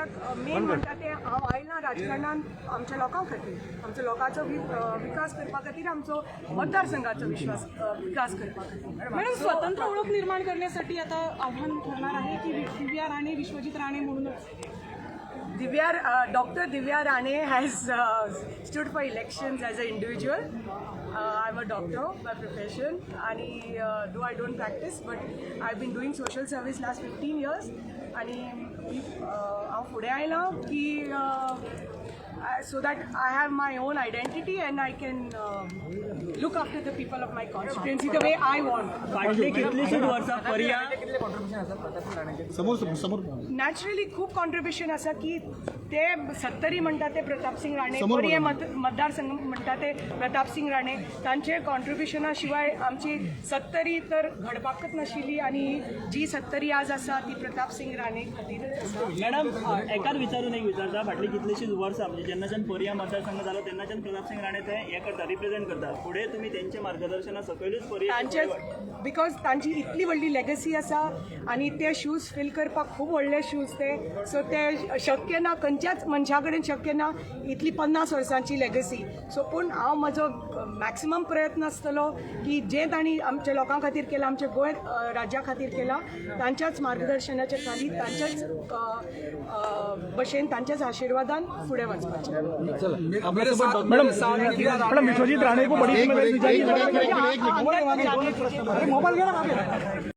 कित्याक मेन म्हणटा ते हांव आयलां राजकारणान आमच्या लोकां खातीर आमच्या लोकांचो विकास करपा खातीर आमचो मतदारसंघाचो विकास करपा खातीर. मॅडम, स्वतंत्र ओळख निर्माण करण्यासाठी आता आव्हान ठरणार आहे की दिव्या राणे विश्वजित राणे म्हणूनच? Dr. Divya Rane has stood for elections as an individual. I'm a doctor by profession, and though I don't practice, but I've been doing social service last 15 years. आणि हांव फुडें आयलां की so that I have my own identity and I can look after the people of my constituency the way I want. फाटली कितलीशीच वर्सां पर्या naturally खूप contribution आसा की ते 70 म्हणटा ते प्रताप सिंग राणे, पर्ये मतदारसंघ म्हणटा ते प्रताप सिंग राणे, तांचे कॉन्ट्रिब्युशना शिवाय आमची 70 तर घडपाकच नाशिल्ली आणि जी 70 आज आसा ती प्रताप सिंग राणे खातीरच आसा. मॅडम, एकाच विचारून एक विचारता, फाटली कितलीशीच वर्सां म्हणजे जेन्नाच्यान पर्या मतदारसंघ जालो तेन्नाच्यान प्रताप सिंग राणे ते हे करता, रिप्रेझेंट करता. फुडें तुमी तेंचे मार्गदर्शना सकयलूच पर्या तांचेच बिकॉज तांची इतली व्हडली लेगसी आसा आणि ते शूज फिल करपाक खूब व्हडले शूज ते, सो ते शक्य ना, खंयच्याच मनशा कडेन शक्य ना इतली 50 वर्सांची लेगसी. सो पूण हांव म्हजो मॅक्सिमम प्रयत्न आसतलो की जे तांणी आमच्या लोकां खातीर केलां, आमच्या गोंय राज्या खातीर केलां, तांच्याच मार्गदर्शनाच्या खाली, तांच्याच भशेन, तांच्याच आशिर्वादान फुडें वचपाचें. मैडम विश्वजीत राणे को बड़ी जिम्मेदारी दी जाएगी।